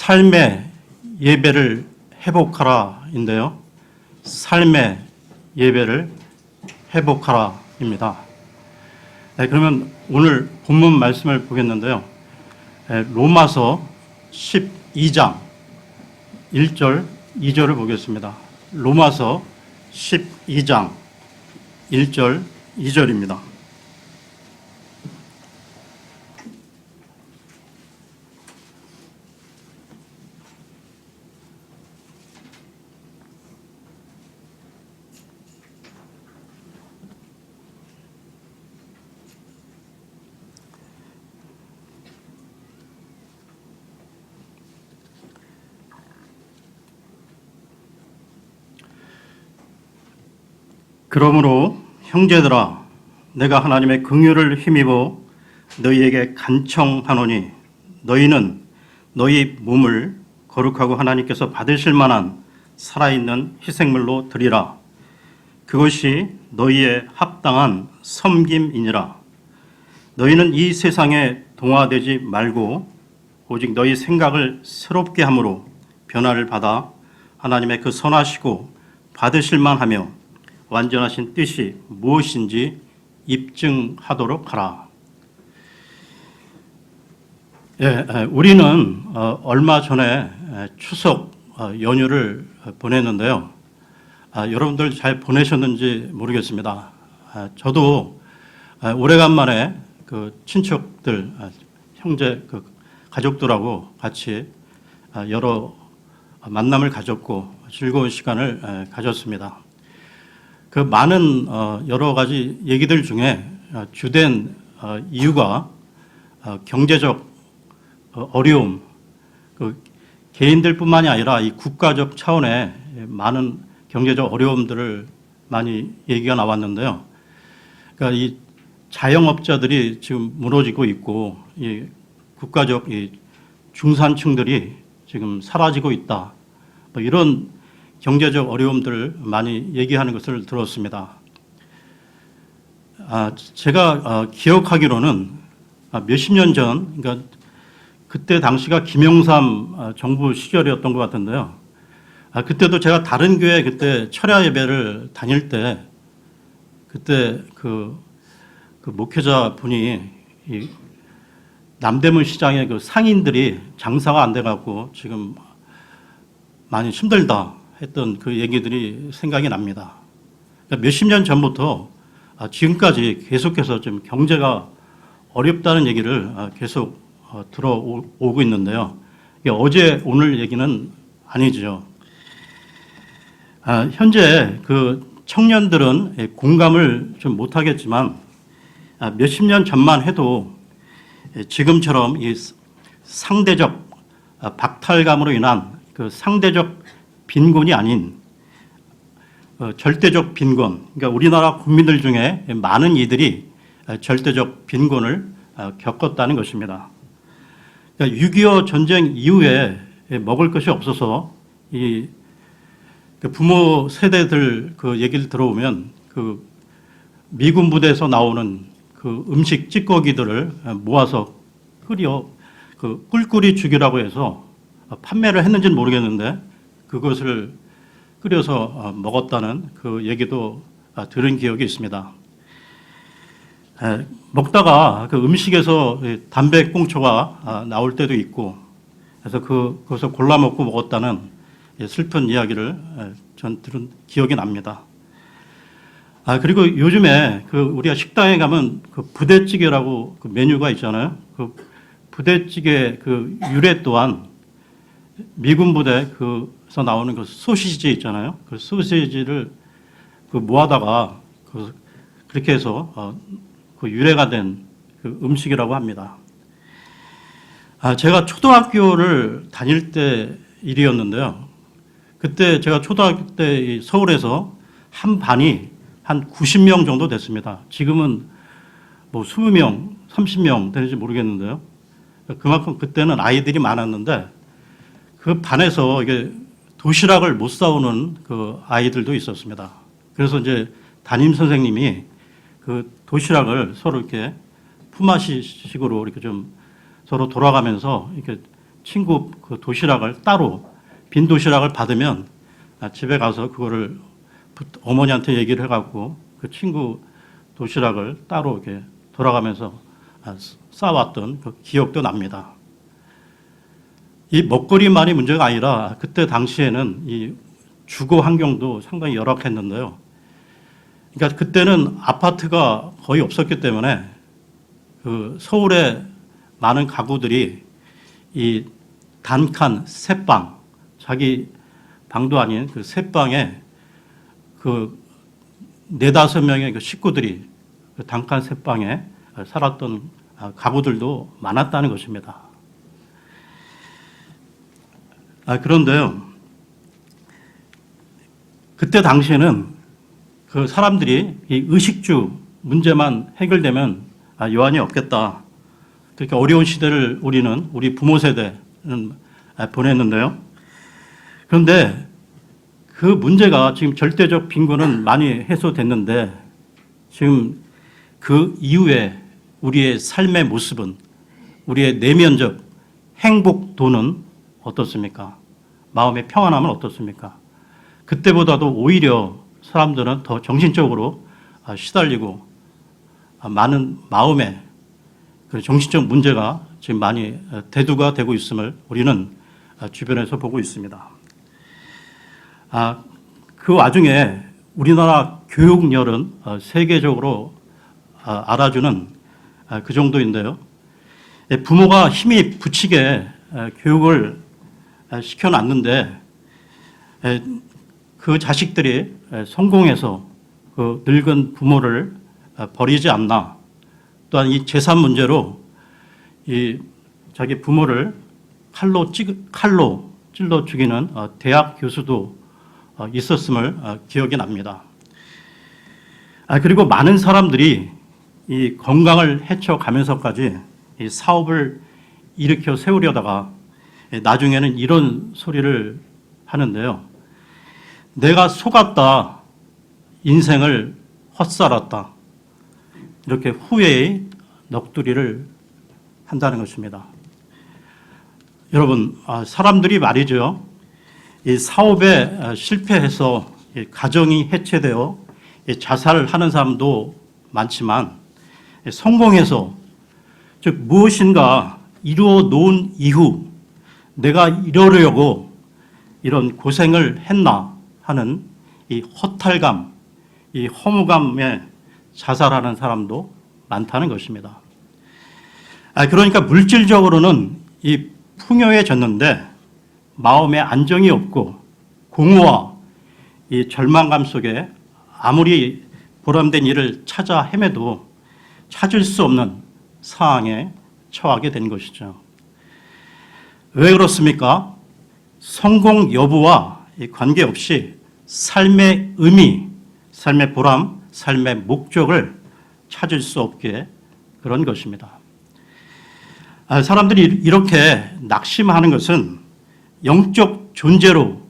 삶의 예배를 회복하라인데요. 삶의 예배를 회복하라입니다. 그러면 오늘 본문 말씀을 보겠는데요. 로마서 12장 1절, 2절을 보겠습니다. 로마서 12장 1절, 2절입니다. 그러므로 형제들아, 내가 하나님의 긍휼을 힘입어 너희에게 간청하노니 너희는 너희 몸을 거룩하고 하나님께서 받으실 만한 살아있는 희생물로 드리라. 그것이 너희의 합당한 섬김이니라. 너희는 이 세상에 동화되지 말고 오직 너희 생각을 새롭게 함으로 변화를 받아 하나님의 그 선하시고 받으실 만하며 완전하신 뜻이 무엇인지 입증하도록 하라. 우리는 얼마 전에 추석 연휴를 보냈는데요. 여러분들 잘 보내셨는지 모르겠습니다. 저도 오래간만에 그 친척들, 형제, 가족들하고 같이 여러 만남을 가졌고 즐거운 시간을 가졌습니다. 그 많은 여러 가지 얘기들 중에 주된 이유가 경제적 어려움, 개인들뿐만이 아니라 이 국가적 차원의 많은 경제적 어려움들을 많이 얘기가 나왔는데요. 그러니까 이 자영업자들이 지금 무너지고 있고 이 국가적 이 중산층들이 지금 사라지고 있다. 뭐 이런 경제적 어려움들을 많이 얘기하는 것을 들었습니다. 제가 기억하기로는 몇십 년 전, 그러니까 그때 당시가 김영삼 정부 시절이었던 것 같은데요. 그때도 제가 다른 교회 그때 철야 예배를 다닐 때 그때 그 목회자 분이 이 남대문 시장의 그 상인들이 장사가 안 돼갖고 지금 많이 힘들다 했던 그 얘기들이 생각이 납니다. 그러니까 몇십 년 전부터 지금까지 계속해서 좀 경제가 어렵다는 얘기를 계속 들어오고 있는데요. 어제 오늘 얘기는 아니죠. 현재 그 청년들은 공감을 좀 못하겠지만 몇십 년 전만 해도 지금처럼 이 상대적 박탈감으로 인한 그 상대적 빈곤이 아닌 절대적 빈곤, 그러니까 우리나라 국민들 중에 많은 이들이 절대적 빈곤을 겪었다는 것입니다. 그러니까 6.25 전쟁 이후에 먹을 것이 없어서 이 부모 세대들 그 얘기를 들어보면 그 미군 부대에서 나오는 그 음식 찌꺼기들을 모아서 끓여 그 꿀꿀이 죽이라고 해서 판매를 했는지는 모르겠는데 그것을 끓여서 먹었다는 그 얘기도 들은 기억이 있습니다. 먹다가 그 음식에서 담배꽁초가 나올 때도 있고 그래서 그것을 골라 먹고 먹었다는 슬픈 이야기를 전 들은 기억이 납니다. 그리고 요즘에 그 우리가 식당에 가면 그 부대찌개라고 그 메뉴가 있잖아요. 그 부대찌개 그 유래 또한 미군 부대에서 나오는 그 소시지 있잖아요. 그 소시지를 그 모아다가 그렇게 해서 그 유래가 된 그 음식이라고 합니다. 제가 초등학교를 다닐 때 일이었는데요. 그때 제가 초등학교 때 서울에서 한 반이 한 90명 정도 됐습니다. 지금은 뭐 20명, 30명 되는지 모르겠는데요. 그만큼 그때는 아이들이 많았는데 그 반에서 이게 도시락을 못 싸오는 그 아이들도 있었습니다. 그래서 이제 담임 선생님이 그 도시락을 서로 이렇게 품앗이식으로 이렇게 좀 서로 돌아가면서 이렇게 친구 그 도시락을 따로 빈 도시락을 받으면 집에 가서 그거를 어머니한테 얘기를 해갖고 그 친구 도시락을 따로 이렇게 돌아가면서 싸왔던 그 기억도 납니다. 이 먹거리만이 문제가 아니라 그때 당시에는 이 주거 환경도 상당히 열악했는데요. 그러니까 그때는 아파트가 거의 없었기 때문에 그 서울의 많은 가구들이 이 단칸 새방, 자기 방도 아닌 그 새방에 그 4-5명의 그 식구들이 그 단칸 새방에 살았던 가구들도 많았다는 것입니다. 그런데요, 그때 당시에는 그 사람들이 이 의식주 문제만 해결되면 여한이 없겠다. 그렇게 어려운 시대를 우리 부모 세대는 보냈는데요. 그런데 그 문제가 지금 절대적 빈곤은 많이 해소됐는데 지금 그 이후에 우리의 삶의 모습은, 우리의 내면적 행복도는 어떻습니까? 마음의 평안함은 어떻습니까? 그때보다도 오히려 사람들은 더 정신적으로 시달리고 많은 마음의 그 정신적 문제가 지금 많이 대두가 되고 있음을 우리는 주변에서 보고 있습니다. 그 와중에 우리나라 교육열은 세계적으로 알아주는 그 정도인데요. 부모가 힘이 부치게 교육을 시켜놨는데 그 자식들이 성공해서 그 늙은 부모를 버리지 않나. 또한 이 재산 문제로 이 자기 부모를 칼로 찔러 죽이는 대학 교수도 있었음을 기억이 납니다. 그리고 많은 사람들이 이 건강을 해쳐가면서까지 이 사업을 일으켜 세우려다가 나중에는 이런 소리를 하는데요. 내가 속았다. 인생을 헛살았다. 이렇게 후회의 넋두리를 한다는 것입니다. 여러분, 사람들이 말이죠. 이 사업에 실패해서 가정이 해체되어 자살을 하는 사람도 많지만 성공해서, 즉 무엇인가 이루어 놓은 이후 내가 이러려고 이런 고생을 했나 하는 이 허탈감, 이 허무감에 자살하는 사람도 많다는 것입니다. 그러니까 물질적으로는 이 풍요해졌는데 마음에 안정이 없고 공허와 이 절망감 속에 아무리 보람된 일을 찾아 헤매도 찾을 수 없는 상황에 처하게 된 것이죠. 왜 그렇습니까? 성공 여부와 관계없이 삶의 의미, 삶의 보람, 삶의 목적을 찾을 수 없게 그런 것입니다. 사람들이 이렇게 낙심하는 것은 영적 존재로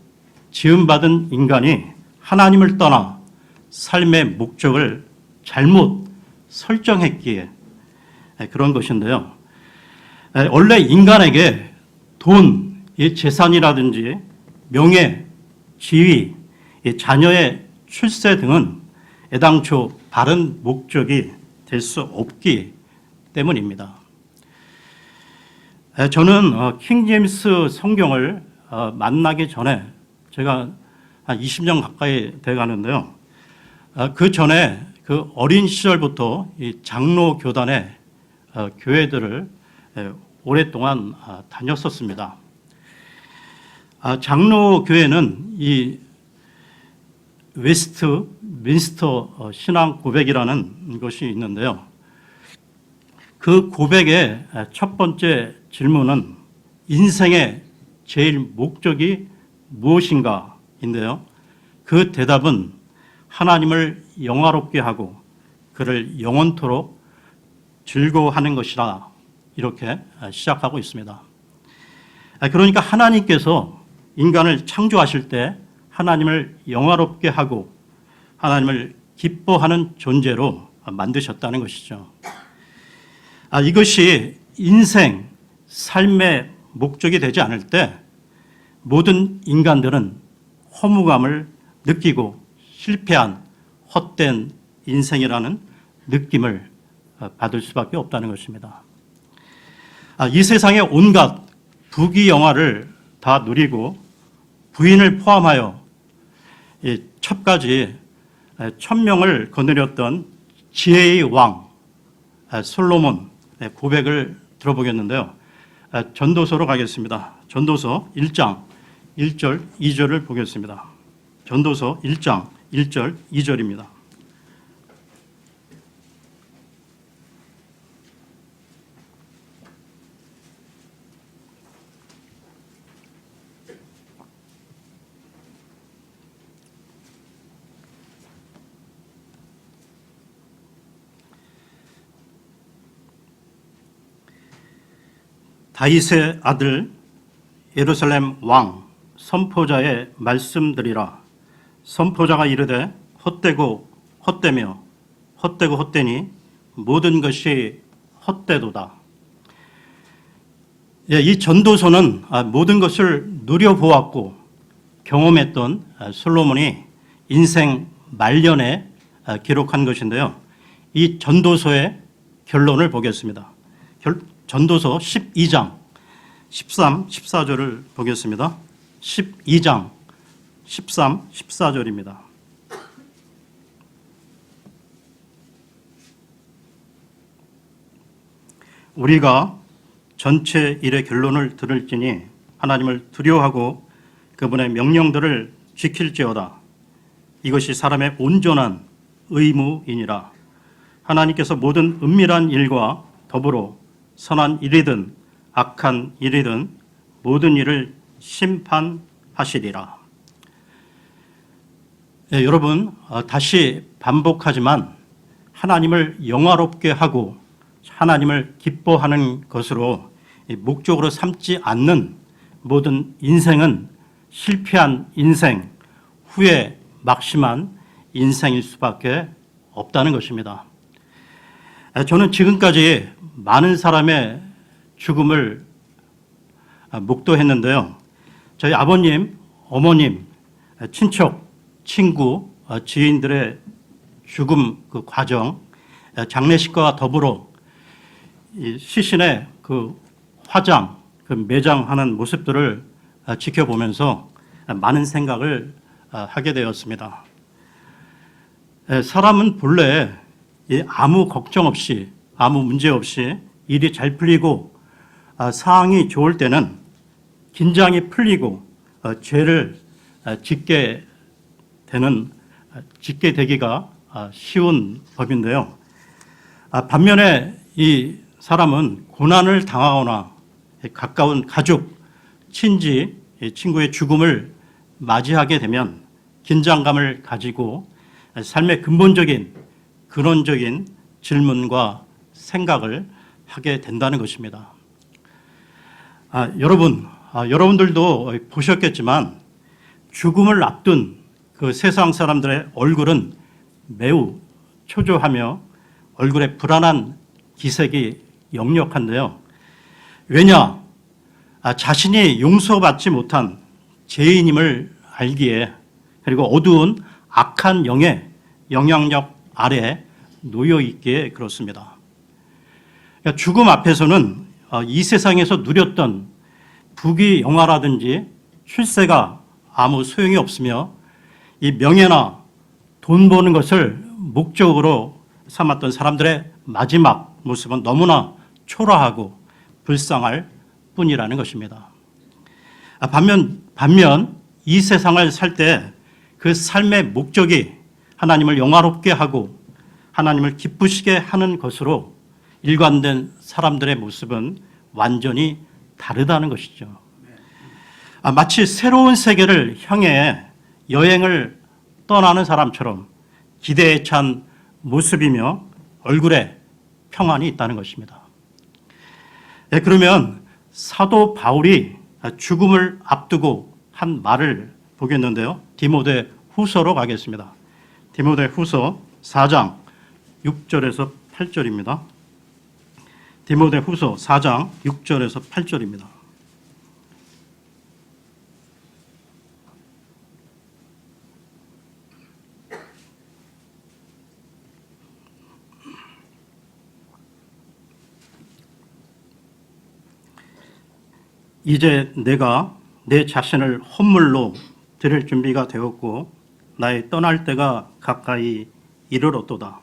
지음받은 인간이 하나님을 떠나 삶의 목적을 잘못 설정했기에 그런 것인데요. 원래 인간에게 돈, 재산이라든지 명예, 지위, 자녀의 출세 등은 애당초 바른 목적이 될 수 없기 때문입니다. 저는 킹 제임스 성경을 만나기 전에 제가 한 20년 가까이 돼 가는데요. 그 전에 그 어린 시절부터 이 장로 교단의 교회들을 오랫동안 다녔었습니다. 장로 교회는 이 웨스트민스터 신앙 고백이라는 것이 있는데요. 그 고백의 첫 번째 질문은 인생의 제일 목적이 무엇인가인데요. 그 대답은 하나님을 영화롭게 하고 그를 영원토록 즐거워하는 것이라 이렇게 시작하고 있습니다. 그러니까 하나님께서 인간을 창조하실 때 하나님을 영화롭게 하고 하나님을 기뻐하는 존재로 만드셨다는 것이죠. 이것이 인생, 삶의 목적이 되지 않을 때 모든 인간들은 허무감을 느끼고 실패한 헛된 인생이라는 느낌을 받을 수밖에 없다는 것입니다. 이 세상의 온갖 부귀영화를 다 누리고 부인을 포함하여 첩까지 1000명을 거느렸던 지혜의 왕 솔로몬의 고백을 들어보겠는데요. 전도서로 가겠습니다. 전도서 1장 1절 2절을 보겠습니다. 전도서 1장 1절 2절입니다. 다윗의 아들 예루살렘 왕 선포자의 말씀들이라. 선포자가 이르되 헛되고 헛되며 헛되고 헛되니 모든 것이 헛되도다. 이 전도서는 모든 것을 누려보았고 경험했던 솔로몬이 인생 말년에 기록한 것인데요. 이 전도서의 결론을 보겠습니다. 전도서 12장 13, 14절을 보겠습니다. 12장 13, 14절입니다. 우리가 전체 일의 결론을 들을지니 하나님을 두려워하고 그분의 명령들을 지킬지어다. 이것이 사람의 온전한 의무이니라. 하나님께서 모든 은밀한 일과 더불어 선한 일이든 악한 일이든 모든 일을 심판하시리라. 여러분, 다시 반복하지만 하나님을 영화롭게 하고 하나님을 기뻐하는 것으로 목적으로 삼지 않는 모든 인생은 실패한 인생, 후회 막심한 인생일 수밖에 없다는 것입니다. 저는 지금까지 많은 사람의 죽음을 목도했는데요. 저희 아버님, 어머님, 친척, 친구, 지인들의 죽음 그 과정, 장례식과 더불어 시신의 그 화장, 그 매장하는 모습들을 지켜보면서 많은 생각을 하게 되었습니다. 사람은 본래 아무 걱정 없이 아무 문제 없이 일이 잘 풀리고 상황이 좋을 때는 긴장이 풀리고 죄를 짓게 되기가 쉬운 법인데요. 반면에 이 사람은 고난을 당하거나 가까운 가족, 친지, 친구의 죽음을 맞이하게 되면 긴장감을 가지고 삶의 근본적인 근원적인 질문과 생각을 하게 된다는 것입니다. 여러분들도 보셨겠지만 죽음을 앞둔 그 세상 사람들의 얼굴은 매우 초조하며 얼굴에 불안한 기색이 역력한데요. 왜냐? 자신이 용서받지 못한 죄인임을 알기에 그리고 어두운 악한 영의 영향력 아래 놓여 있기에 그렇습니다. 그러니까 죽음 앞에서는 이 세상에서 누렸던 부귀영화라든지 출세가 아무 소용이 없으며 이 명예나 돈 버는 것을 목적으로 삼았던 사람들의 마지막 모습은 너무나 초라하고 불쌍할 뿐이라는 것입니다. 반면 이 세상을 살 때 그 삶의 목적이 하나님을 영화롭게 하고 하나님을 기쁘시게 하는 것으로 일관된 사람들의 모습은 완전히 다르다는 것이죠. 마치 새로운 세계를 향해 여행을 떠나는 사람처럼 기대에 찬 모습이며 얼굴에 평안이 있다는 것입니다. 그러면 사도 바울이 죽음을 앞두고 한 말을 보겠는데요. 디모데 후서로 가겠습니다. 디모데 후서 4장 6절에서 8절입니다. 디모데 후서 4장 6절에서 8절입니다. 이제 내가 내 자신을 헌물로 드릴 준비가 되었고 나의 떠날 때가 가까이 이르렀도다.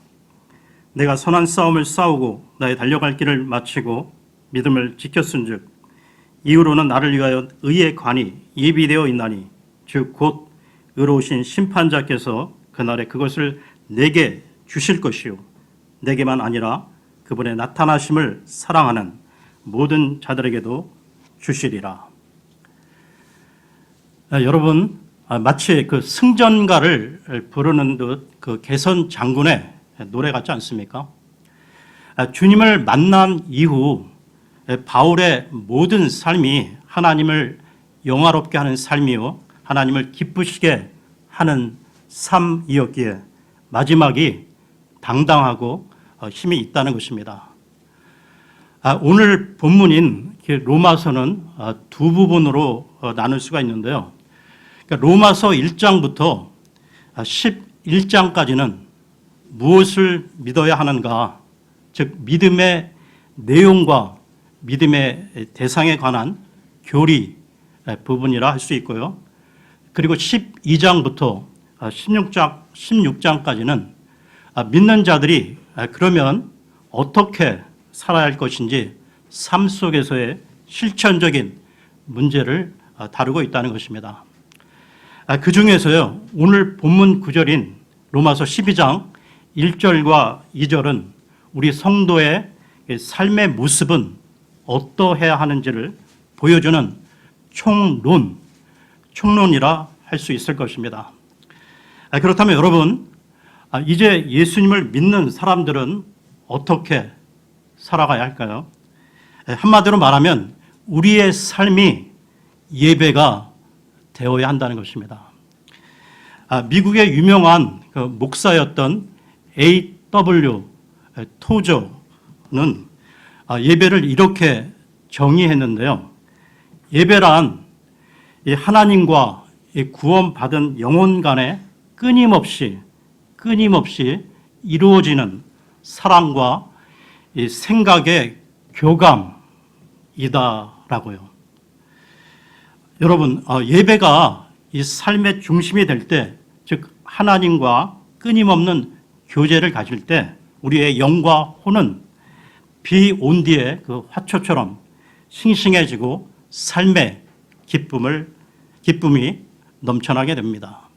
내가 선한 싸움을 싸우고 나의 달려갈 길을 마치고 믿음을 지켰은즉 이후로는 나를 위하여 의의 관이 예비되어 있나니 즉 곧 의로우신 심판자께서 그날에 그것을 내게 주실 것이요 내게만 아니라 그분의 나타나심을 사랑하는 모든 자들에게도 주시리라. 여러분, 마치 그 승전가를 부르는 듯 그 개선 장군의 노래 같지 않습니까? 주님을 만난 이후 바울의 모든 삶이 하나님을 영화롭게 하는 삶이요 하나님을 기쁘시게 하는 삶이었기에 마지막이 당당하고 힘이 있다는 것입니다. 오늘 본문인 로마서는 두 부분으로 나눌 수가 있는데요. 로마서 1장부터 11장까지는 무엇을 믿어야 하는가, 즉 믿음의 내용과 믿음의 대상에 관한 교리 부분이라 할 수 있고요. 그리고 12장부터 16장까지는 믿는 자들이 그러면 어떻게 살아야 할 것인지 삶 속에서의 실천적인 문제를 다루고 있다는 것입니다. 그 중에서요, 오늘 본문 구절인 로마서 12장 1절과 2절은 우리 성도의 삶의 모습은 어떠해야 하는지를 보여주는 총론이라 할 수 있을 것입니다. 그렇다면 여러분, 이제 예수님을 믿는 사람들은 어떻게 살아가야 할까요? 한마디로 말하면 우리의 삶이 예배가 되어야 한다는 것입니다. 미국의 유명한 그 목사였던 A.W. 토저는 예배를 이렇게 정의했는데요. 예배란 하나님과 구원받은 영혼 간에 끊임없이 이루어지는 사랑과 생각의 교감이다라고요. 여러분, 예배가 이 삶의 중심이 될 때, 즉 하나님과 끊임없는 교제를 가질 때 우리의 영과 혼은 비 온 뒤에 그 화초처럼 싱싱해지고 삶의 기쁨이 넘쳐나게 됩니다.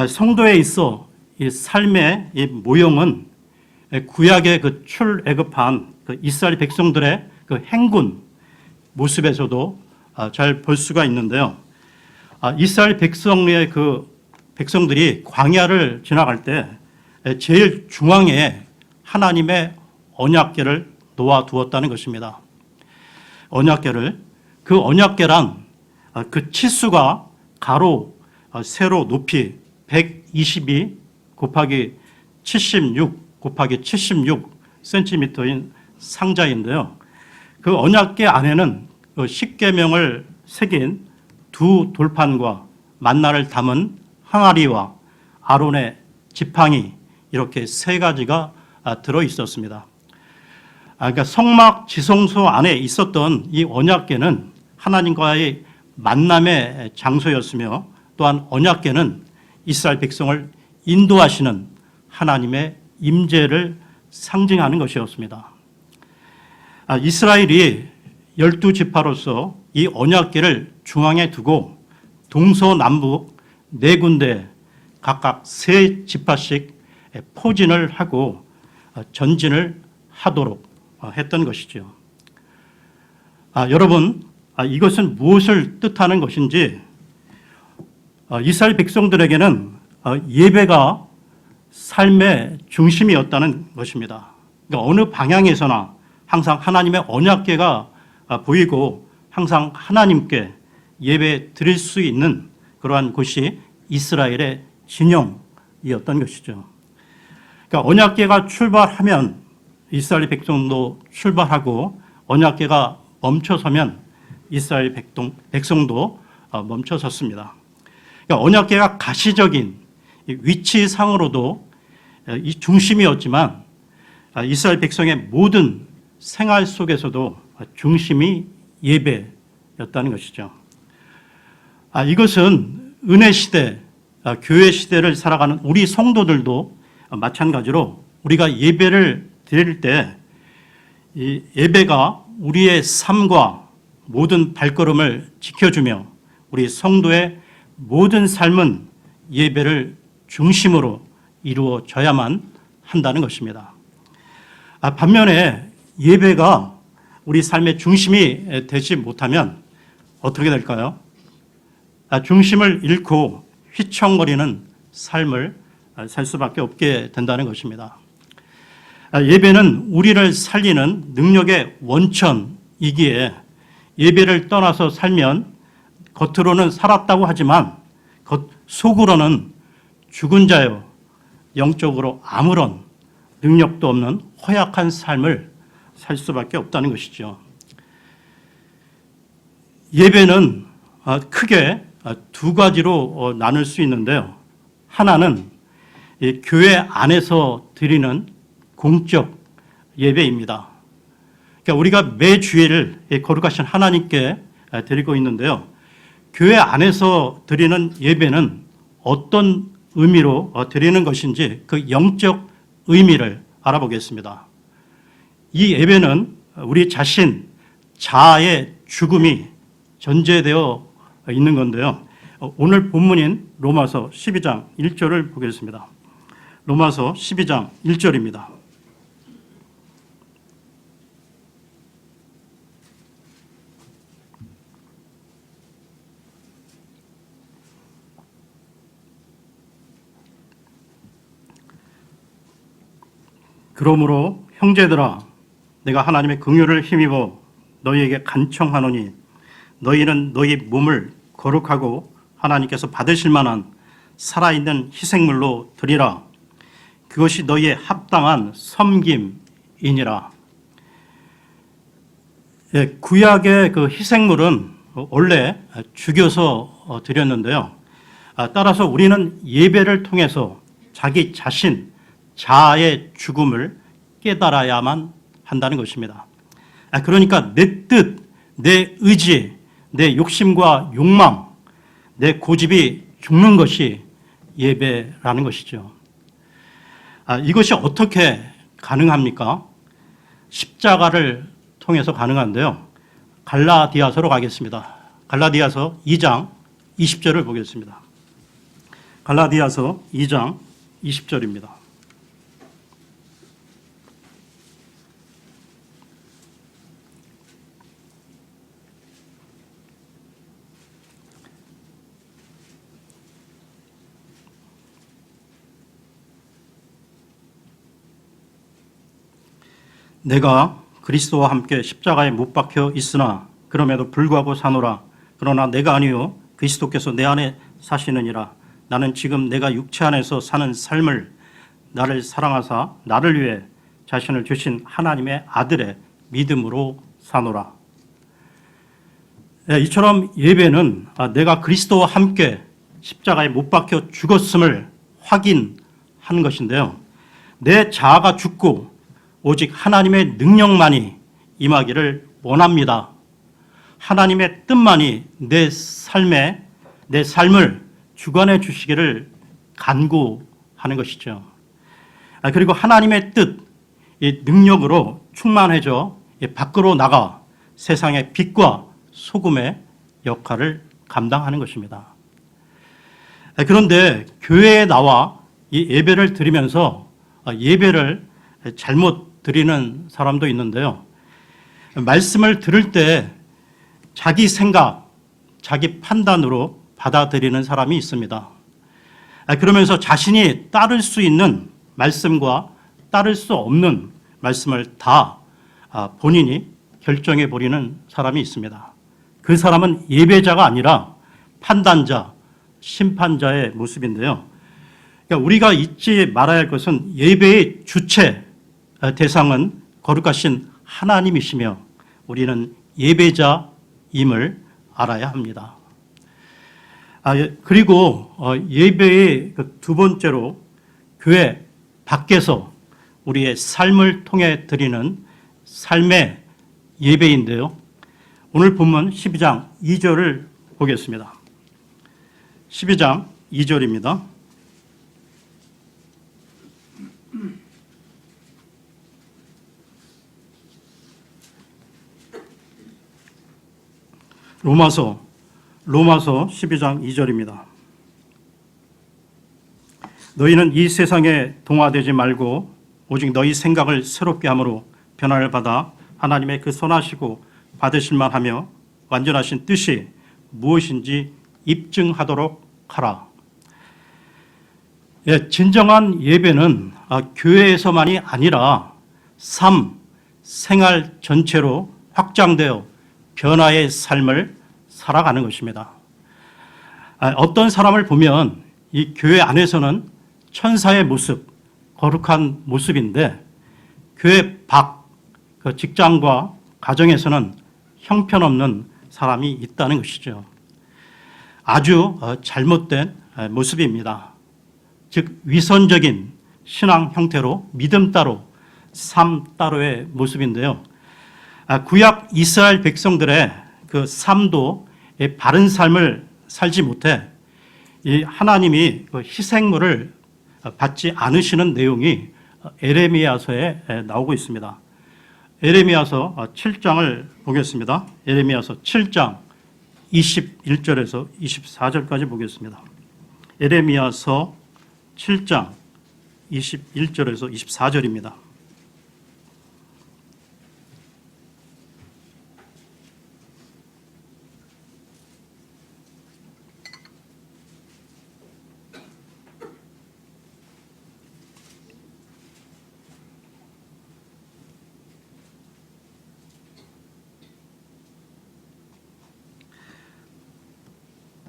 성도에 있어 이 삶의 이 모형은 구약의 그 출애굽한 그 이스라엘 백성들의 그 행군 모습에서도 잘 볼 수가 있는데요. 이스라엘 백성들이 광야를 지나갈 때 제일 중앙에 하나님의 언약궤를 놓아두었다는 것입니다. 그 언약궤란 그 치수가 가로, 세로, 높이 122 곱하기 76 곱하기 76cm인 상자인데요. 그 언약궤 안에는 그 십계명을 새긴 두 돌판과 만나를 담은 항아리와 아론의 지팡이 이렇게 세 가지가 들어 있었습니다. 그러니까 성막 지성소 안에 있었던 이 언약궤는 하나님과의 만남의 장소였으며 또한 언약궤는 이스라엘 백성을 인도하시는 하나님의 임재를 상징하는 것이었습니다. 이스라엘이 12지파로서 이 언약궤를 중앙에 두고 동서남북 네 군데 각각 세 지파씩 포진을 하고 전진을 하도록 했던 것이죠. 여러분, 이것은 무엇을 뜻하는 것인지 이스라엘 백성들에게는 예배가 삶의 중심이었다는 것입니다. 그러니까 어느 방향에서나 항상 하나님의 언약궤가 보이고 항상 하나님께 예배 드릴 수 있는 그러한 곳이 이스라엘의 진영이었던 것이죠. 그러니까 언약궤가 출발하면 이스라엘 백성도 출발하고 언약궤가 멈춰서면 이스라엘 백성도 멈춰섰습니다. 그러니까 언약궤가 가시적인 위치상으로도 이 중심이었지만 이스라엘 백성의 모든 생활 속에서도 중심이 예배였다는 것이죠. 이것은 은혜 시대, 교회 시대를 살아가는 우리 성도들도 마찬가지로 우리가 예배를 드릴 때 이 예배가 우리의 삶과 모든 발걸음을 지켜주며 우리 성도의 모든 삶은 예배를 중심으로 이루어져야만 한다는 것입니다. 반면에 예배가 우리 삶의 중심이 되지 못하면 어떻게 될까요? 중심을 잃고 휘청거리는 삶을 살 수밖에 없게 된다는 것입니다. 예배는 우리를 살리는 능력의 원천이기에 예배를 떠나서 살면 겉으로는 살았다고 하지만 속으로는 죽은 자요, 영적으로 아무런 능력도 없는 허약한 삶을 살 수밖에 없다는 것이죠. 예배는 크게 두 가지로 나눌 수 있는데요. 하나는 교회 안에서 드리는 공적 예배입니다. 그러니까 우리가 매 주일을 거룩하신 하나님께 드리고 있는데요. 교회 안에서 드리는 예배는 어떤 의미로 드리는 것인지 그 영적 의미를 알아보겠습니다. 이 예배는 우리 자신, 자아의 죽음이 전제되어 있는 건데요. 오늘 본문인 로마서 12장 1절을 보겠습니다. 로마서 12장 1절입니다. 그러므로 형제들아 내가 하나님의 긍휼을 힘입어 너희에게 간청하노니 너희는 너희 몸을 거룩하고 하나님께서 받으실 만한 살아있는 희생물로 드리라. 그것이 너희의 합당한 섬김이니라. 구약의 그 희생물은 원래 죽여서 드렸는데요. 따라서 우리는 예배를 통해서 자기 자신, 자아의 죽음을 깨달아야만 한다는 것입니다. 그러니까 내 뜻, 내 의지, 내 욕심과 욕망, 내 고집이 죽는 것이 예배라는 것이죠. 이것이 어떻게 가능합니까? 십자가를 통해서 가능한데요. 갈라디아서로 가겠습니다. 갈라디아서 2장 20절을 보겠습니다. 갈라디아서 2장 20절입니다. 내가 그리스도와 함께 십자가에 못 박혀 있으나 그럼에도 불구하고 사노라. 그러나 내가 아니요 그리스도께서 내 안에 사시느니라. 나는 지금 내가 육체 안에서 사는 삶을 나를 사랑하사 나를 위해 자신을 주신 하나님의 아들의 믿음으로 사노라. 이처럼 예배는 내가 그리스도와 함께 십자가에 못 박혀 죽었음을 확인하는 것인데요. 내 자아가 죽고 오직 하나님의 능력만이 임하기를 원합니다. 하나님의 뜻만이 내 삶을 주관해 주시기를 간구하는 것이죠. 그리고 하나님의 뜻, 이 능력으로 충만해져 밖으로 나가 세상의 빛과 소금의 역할을 감당하는 것입니다. 그런데 교회에 나와 이 예배를 드리면서 예배를 잘못 드리는 사람도 있는데요. 말씀을 들을 때 자기 생각, 자기 판단으로 받아들이는 사람이 있습니다. 그러면서 자신이 따를 수 있는 말씀과 따를 수 없는 말씀을 다 본인이 결정해 버리는 사람이 있습니다. 그 사람은 예배자가 아니라 판단자, 심판자의 모습인데요. 그러니까 우리가 잊지 말아야 할 것은 예배의 주체, 대상은 거룩하신 하나님이시며 우리는 예배자임을 알아야 합니다. 그리고 예배의 두 번째로 교회 밖에서 우리의 삶을 통해 드리는 삶의 예배인데요. 오늘 본문 12장 2절을 보겠습니다. 12장 2절입니다. 로마서 12장 2절입니다. 너희는 이 세상에 동화되지 말고 오직 너희 생각을 새롭게 함으로 변화를 받아 하나님의 그 선하시고 받으실 만하며 완전하신 뜻이 무엇인지 입증하도록 하라. 예, 진정한 예배는 교회에서만이 아니라 삶, 생활 전체로 확장되어 변화의 삶을 살아가는 것입니다. 어떤 사람을 보면 이 교회 안에서는 천사의 모습, 거룩한 모습인데 교회 밖, 직장과 가정에서는 형편없는 사람이 있다는 것이죠. 아주 잘못된 모습입니다. 즉 위선적인 신앙 형태로 믿음 따로, 삶 따로의 모습인데요. 구약 이스라엘 백성들의 그 삶도 바른 삶을 살지 못해 이 하나님이 희생물을 받지 않으시는 내용이 에레미야서에 나오고 있습니다. 에레미야서 7장을 보겠습니다. 에레미야서 7장 21절에서 24절까지 보겠습니다. 에레미야서 7장 21절에서 24절입니다.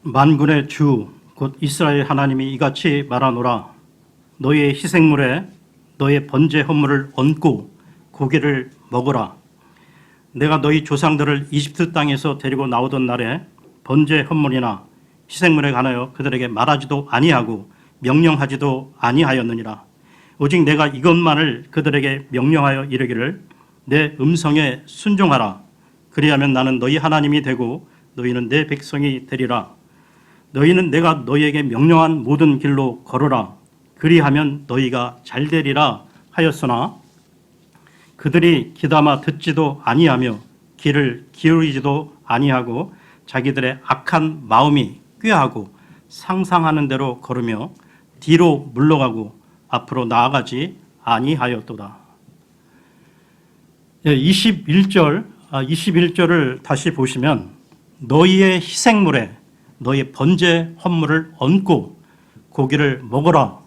만군의 주 곧 이스라엘 하나님이 이같이 말하노라. 너희의 희생물에 너희의 번제 헌물을 얹고 고기를 먹으라. 내가 너희 조상들을 이집트 땅에서 데리고 나오던 날에 번제 헌물이나 희생물에 관하여 그들에게 말하지도 아니하고 명령하지도 아니하였느니라. 오직 내가 이것만을 그들에게 명령하여 이르기를 내 음성에 순종하라. 그리하면 나는 너희 하나님이 되고 너희는 내 백성이 되리라. 너희는 내가 너희에게 명령한 모든 길로 걸어라. 그리하면 너희가 잘 되리라 하였으나 그들이 귀담아 듣지도 아니하며 귀를 기울이지도 아니하고 자기들의 악한 마음이 꾀하고 상상하는 대로 걸으며 뒤로 물러가고 앞으로 나아가지 아니하였도다. 21절을 다시 보시면 너희의 희생물에 너희 번제 헌물을 얹고 고기를 먹어라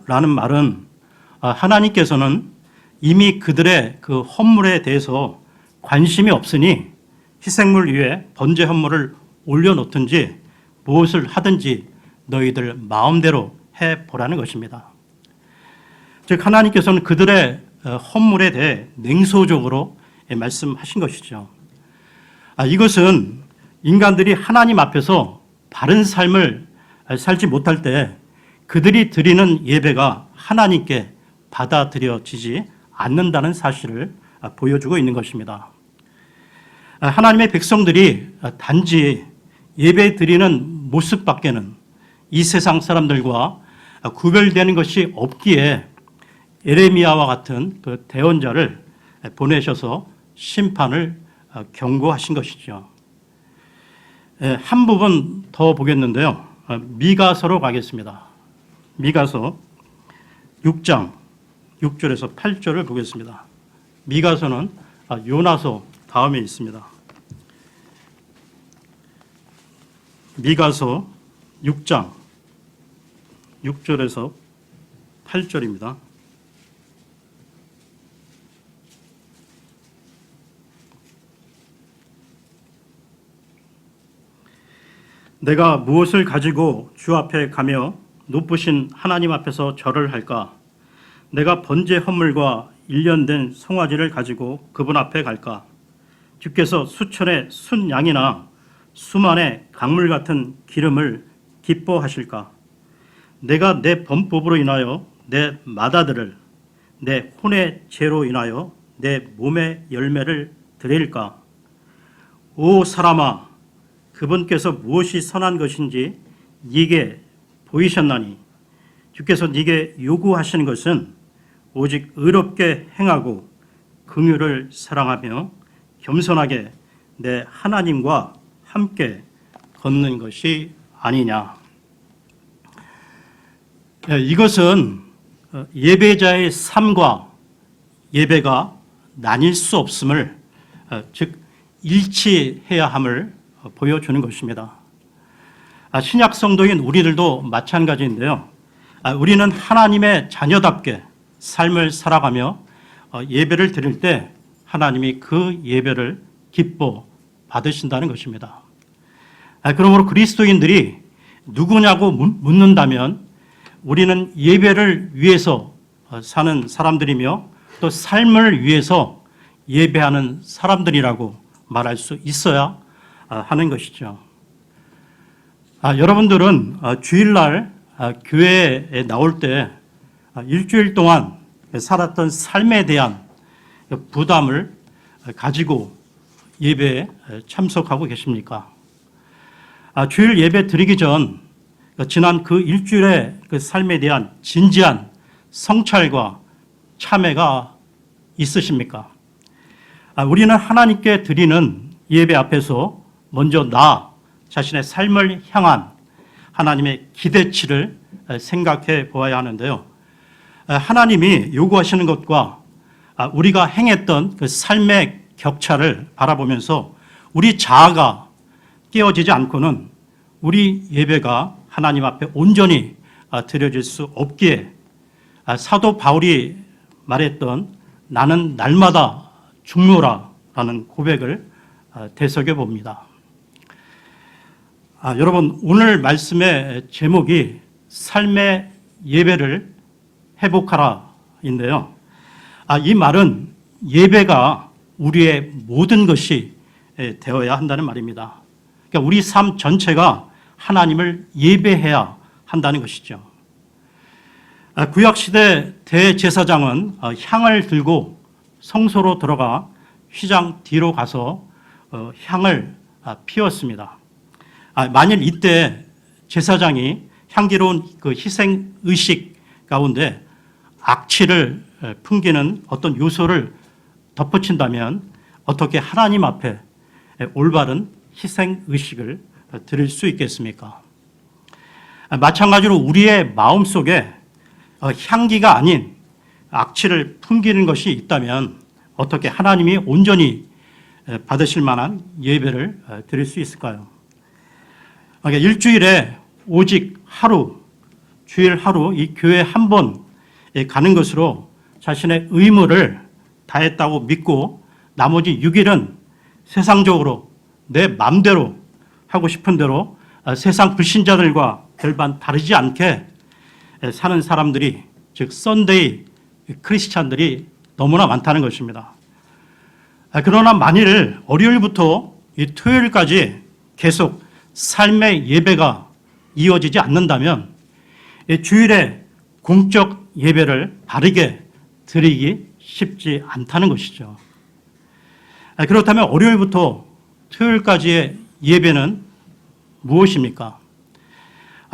라는 말은 하나님께서는 이미 그들의 그 헌물에 대해서 관심이 없으니 희생물 위에 번제 헌물을 올려놓든지 무엇을 하든지 너희들 마음대로 해보라는 것입니다. 즉 하나님께서는 그들의 헌물에 대해 냉소적으로 말씀하신 것이죠. 이것은 인간들이 하나님 앞에서 바른 삶을 살지 못할 때 그들이 드리는 예배가 하나님께 받아들여지지 않는다는 사실을 보여주고 있는 것입니다. 하나님의 백성들이 단지 예배 드리는 모습밖에는 이 세상 사람들과 구별되는 것이 없기에 에레미야와 같은 그 대언자를 보내셔서 심판을 경고하신 것이죠. 한 부분 더 보겠는데요. 미가서로 가겠습니다. 미가서 6장 6절에서 8절을 보겠습니다. 미가서는 요나서 다음에 있습니다. 미가서 6장 6절에서 8절입니다. 내가 무엇을 가지고 주 앞에 가며 높으신 하나님 앞에서 절을 할까? 내가 번제 헌물과 일련된 송아지를 가지고 그분 앞에 갈까? 주께서 수천의 순양이나 수만의 강물 같은 기름을 기뻐하실까? 내가 내 범법으로 인하여 내 마다들을 내 혼의 죄로 인하여 내 몸의 열매를 드릴까? 오 사람아, 그분께서 무엇이 선한 것인지 네게 보이셨나니 주께서 네게 요구하시는 것은 오직 의롭게 행하고 긍휼을 사랑하며 겸손하게 내 하나님과 함께 걷는 것이 아니냐. 이것은 예배자의 삶과 예배가 나뉠 수 없음을, 즉 일치해야 함을 보여주는 것입니다. 신약 성도인 우리들도 마찬가지인데요. 우리는 하나님의 자녀답게 삶을 살아가며 예배를 드릴 때 하나님이 그 예배를 기뻐 받으신다는 것입니다. 그러므로 그리스도인들이 누구냐고 묻는다면 우리는 예배를 위해서 사는 사람들이며 또 삶을 위해서 예배하는 사람들이라고 말할 수 있어야 하는 것이죠. 여러분들은 주일날 교회에 나올 때 일주일 동안 살았던 삶에 대한 부담을 가지고 예배에 참석하고 계십니까? 주일 예배 드리기 전 지난 그 일주일의 그 삶에 대한 진지한 성찰과 참회가 있으십니까? 우리는 하나님께 드리는 예배 앞에서 먼저 나 자신의 삶을 향한 하나님의 기대치를 생각해 보아야 하는데요. 하나님이 요구하시는 것과 우리가 행했던 그 삶의 격차를 바라보면서 우리 자아가 깨어지지 않고는 우리 예배가 하나님 앞에 온전히 드려질 수 없기에 사도 바울이 말했던 나는 날마다 중노라라는 고백을 되새겨 봅니다. 여러분, 오늘 말씀의 제목이 삶의 예배를 회복하라인데요. 이 말은 예배가 우리의 모든 것이 되어야 한다는 말입니다. 그러니까 우리 삶 전체가 하나님을 예배해야 한다는 것이죠. 구약시대 대제사장은 향을 들고 성소로 들어가 휘장 뒤로 가서 향을 피웠습니다. 만일 이때 제사장이 향기로운 그 희생 의식 가운데 악취를 풍기는 어떤 요소를 덧붙인다면 어떻게 하나님 앞에 올바른 희생 의식을 드릴 수 있겠습니까? 마찬가지로 우리의 마음속에 향기가 아닌 악취를 풍기는 것이 있다면 어떻게 하나님이 온전히 받으실 만한 예배를 드릴 수 있을까요? 그러니까 일주일에 오직 하루, 주일 하루 이 교회 한 번 가는 것으로 자신의 의무를 다했다고 믿고 나머지 6일은 세상적으로 내 마음대로 하고 싶은 대로 세상 불신자들과 별반 다르지 않게 사는 사람들이, 즉 썬데이 크리스찬들이 너무나 많다는 것입니다. 그러나 만일 월요일부터 이 토요일까지 계속 삶의 예배가 이어지지 않는다면 주일에 공적 예배를 바르게 드리기 쉽지 않다는 것이죠. 그렇다면 월요일부터 토요일까지의 예배는 무엇입니까?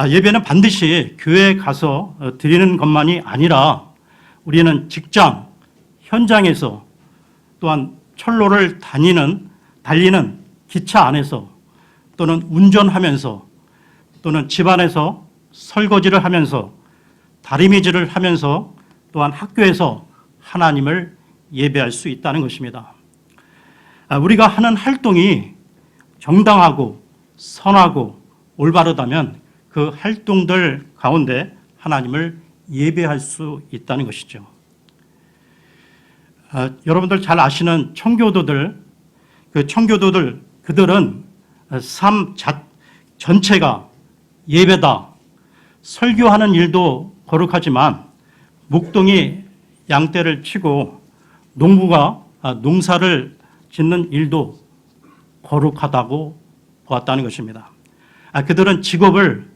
예배는 반드시 교회에 가서 드리는 것만이 아니라 우리는 직장, 현장에서 또한 철로를 달리는 기차 안에서 또는 운전하면서 또는 집안에서 설거지를 하면서 다리미질을 하면서 또한 학교에서 하나님을 예배할 수 있다는 것입니다. 우리가 하는 활동이 정당하고 선하고 올바르다면 그 활동들 가운데 하나님을 예배할 수 있다는 것이죠. 여러분들 잘 아시는 청교도들, 그들은 삶 전체가 예배다. 설교하는 일도 거룩하지만 목동이 양떼를 치고 농부가 농사를 짓는 일도 거룩하다고 보았다는 것입니다. 그들은 직업을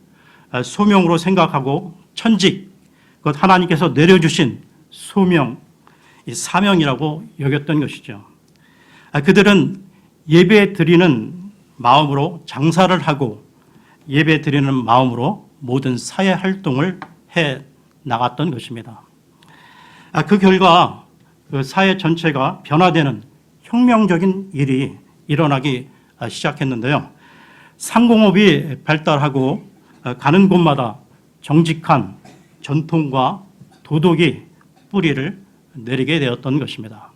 소명으로 생각하고 천직, 그것 하나님께서 내려주신 소명, 이 사명이라고 여겼던 것이죠. 그들은 예배 드리는 마음으로 장사를 하고 예배 드리는 마음으로 모든 사회 활동을 해 나갔던 것입니다. 그 결과 그 사회 전체가 변화되는 혁명적인 일이 일어나기 시작했는데요. 상공업이 발달하고 가는 곳마다 정직한 전통과 도덕이 뿌리를 내리게 되었던 것입니다.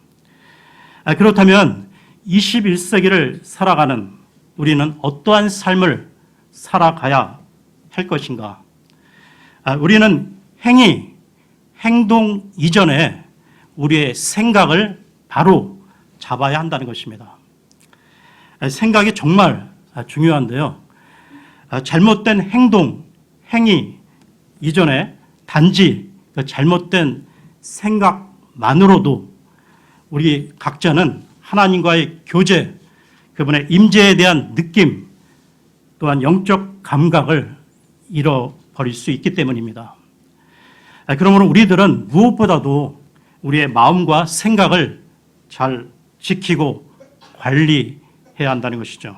그렇다면 21세기를 살아가는 우리는 어떠한 삶을 살아가야 할 것인가? 우리는 행동 이전에 우리의 생각을 바로 잡아야 한다는 것입니다. 생각이 정말 중요한데요. 잘못된 행위 이전에 단지 그 잘못된 생각만으로도 우리 각자는 하나님과의 교제, 그분의 임재에 대한 느낌, 또한 영적 감각을 잃어버릴 수 있기 때문입니다. 그러므로 우리들은 무엇보다도 우리의 마음과 생각을 잘 지키고 관리해야 한다는 것이죠.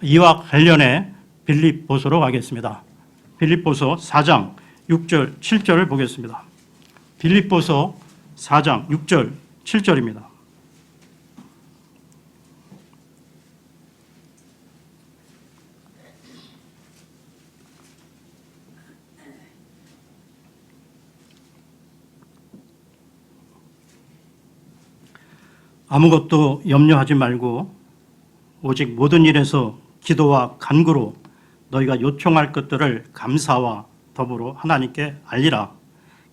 이와 관련해 빌립보서로 가겠습니다. 빌립보서 4장 6절 7절을 보겠습니다. 빌립보서 4장 6절 7절입니다. 아무것도 염려하지 말고 오직 모든 일에서 기도와 간구로 너희가 요청할 것들을 감사와 더불어 하나님께 알리라.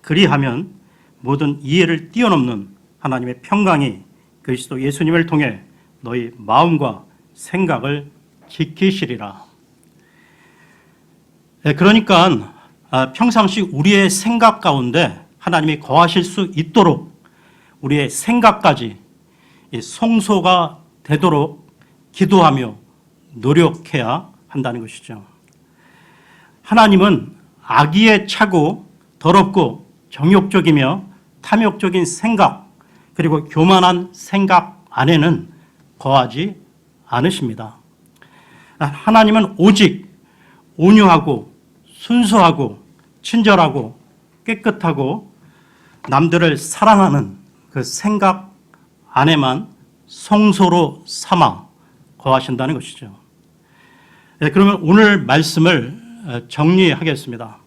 그리하면 모든 이해를 뛰어넘는 하나님의 평강이 그리스도 예수님을 통해 너희 마음과 생각을 지키시리라. 그러니까 평상시 우리의 생각 가운데 하나님이 거하실 수 있도록 우리의 생각까지 성소가 되도록 기도하며 노력해야 한다는 것이죠. 하나님은 악의에 차고 더럽고 정욕적이며 탐욕적인 생각 그리고 교만한 생각 안에는 거하지 않으십니다. 하나님은 오직 온유하고 순수하고 친절하고 깨끗하고 남들을 사랑하는 그 생각 안에만 성소로 삼아 거하신다는 것이죠. 그러면 오늘 말씀을 정리하겠습니다.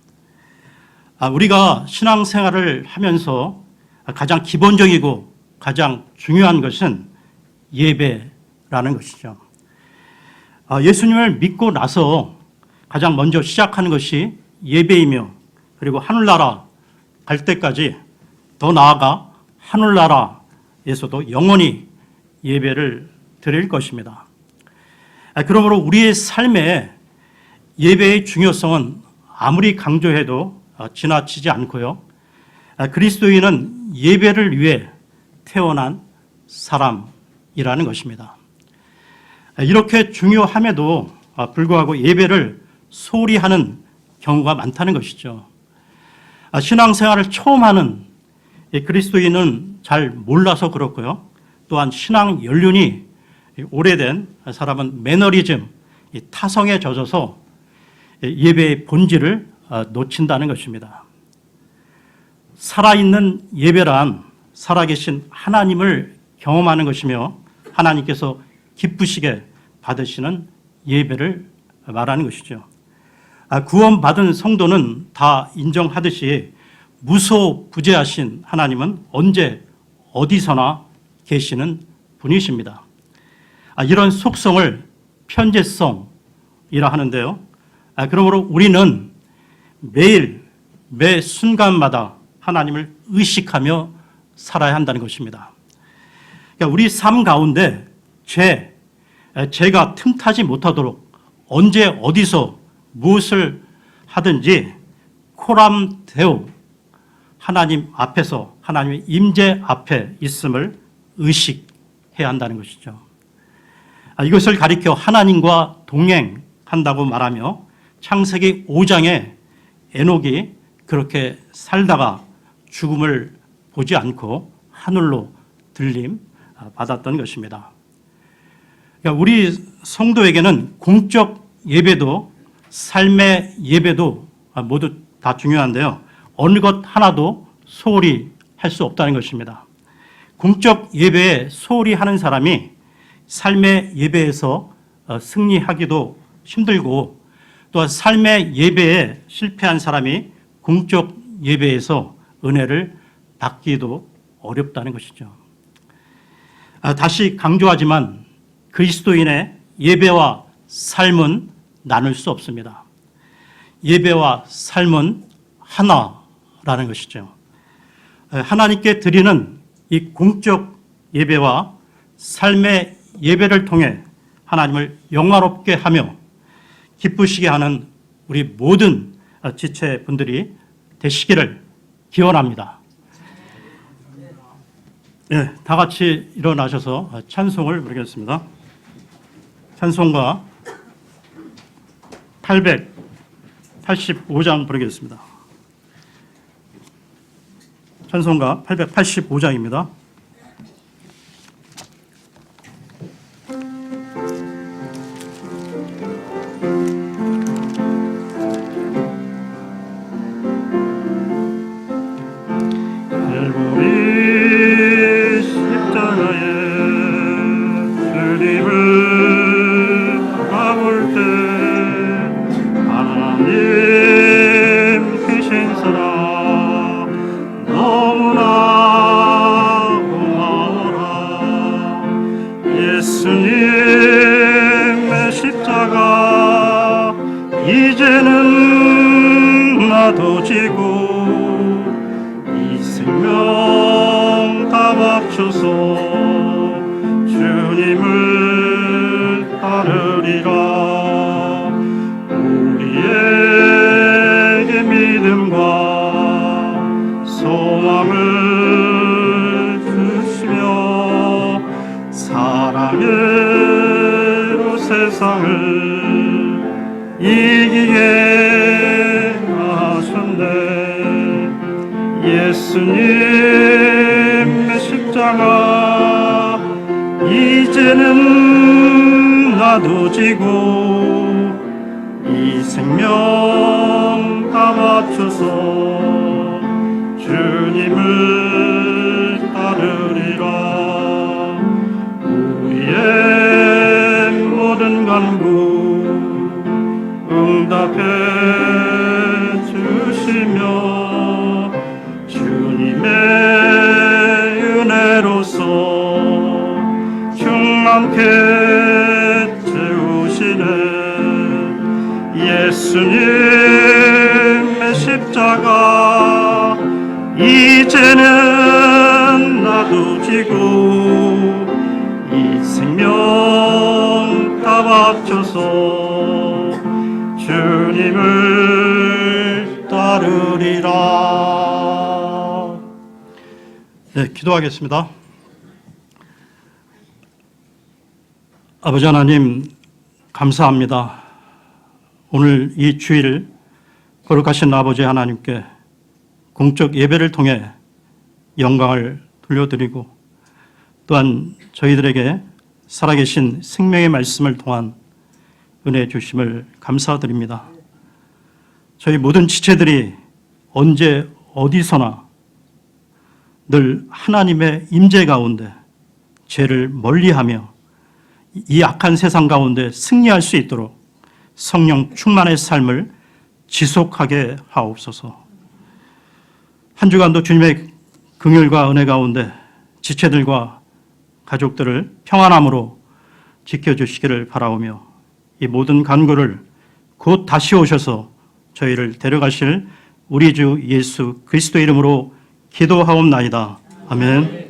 우리가 신앙생활을 하면서 가장 기본적이고 가장 중요한 것은 예배라는 것이죠. 예수님을 믿고 나서 가장 먼저 시작하는 것이 예배이며 그리고 하늘나라 갈 때까지 더 나아가 하늘나라에서도 영원히 예배를 드릴 것입니다. 그러므로 우리의 삶에 예배의 중요성은 아무리 강조해도 지나치지 않고요. 그리스도인은 예배를 위해 태어난 사람이라는 것입니다. 이렇게 중요함에도 불구하고 예배를 소홀히 하는 경우가 많다는 것이죠. 신앙생활을 처음 하는 그리스도인은 잘 몰라서 그렇고요. 또한 신앙 연륜이 오래된 사람은 매너리즘, 타성에 젖어서 예배의 본질을 놓친다는 것입니다. 살아있는 예배란 살아계신 하나님을 경험하는 것이며 하나님께서 기쁘시게 받으시는 예배를 말하는 것이죠. 구원받은 성도는 다 인정하듯이 무소부재하신 하나님은 언제 어디서나 계시는 분이십니다. 이런 속성을 편재성이라 하는데요. 그러므로 우리는 매일 매 순간마다 하나님을 의식하며 살아야 한다는 것입니다. 그러니까 우리 삶 가운데 죄가 틈타지 못하도록 언제 어디서 무엇을 하든지 코람데오 하나님 앞에서 하나님의 임재 앞에 있음을 의식해야 한다는 것이죠. 이것을 가리켜 하나님과 동행한다고 말하며 창세기 5장에 에녹이 그렇게 살다가 죽음을 보지 않고 하늘로 들림 받았던 것입니다. 그러니까 우리 성도에게는 공적 예배도 삶의 예배도 모두 다 중요한데요. 어느 것 하나도 소홀히 할 수 없다는 것입니다. 공적 예배에 소홀히 하는 사람이 삶의 예배에서 승리하기도 힘들고, 또한 삶의 예배에 실패한 사람이 공적 예배에서 은혜를 받기도 어렵다는 것이죠. 다시 강조하지만 그리스도인의 예배와 삶은 나눌 수 없습니다. 예배와 삶은 하나라는 것이죠. 하나님께 드리는 이 공적 예배와 삶의 예배를 통해 하나님을 영화롭게 하며 기쁘시게 하는 우리 모든 지체분들이 되시기를 기원합니다. 네, 다 같이 일어나셔서 찬송을 부르겠습니다. 찬송가 885장 부르겠습니다. 찬송가 885장입니다. 예수님의 십자가 이제는 나도 지고 이 생명 다 바쳐서 주님을 따르리라. 우리에게 믿음과 소망을 주시며 사랑으로 세상을 이기게 하셨네. 예수님의 십자가 이제는 나도 지고 이 생명 다 바쳐서 주님을 따르리라. 우리의 모든 간구 응답해 주시며 주님의 은혜로서 충만케 채우시네. 예수님의 십자가 이제는 나도 지고 이 생명 다 바쳐서 주님을 따르리라. 네, 기도하겠습니다. 아버지 하나님, 감사합니다. 오늘 이 주일 거룩하신 아버지 하나님께 공적 예배를 통해 영광을 돌려드리고, 또한 저희들에게 살아계신 생명의 말씀을 통한 은혜 주심을 감사드립니다. 저희 모든 지체들이 언제 어디서나 늘 하나님의 임재 가운데 죄를 멀리하며 이 악한 세상 가운데 승리할 수 있도록 성령 충만의 삶을 지속하게 하옵소서. 한 주간도 주님의 긍휼과 은혜 가운데 지체들과 가족들을 평안함으로 지켜주시기를 바라오며, 이 모든 간구를 곧 다시 오셔서 저희를 데려가실 우리 주 예수 그리스도 이름으로 기도하옵나이다. 아멘.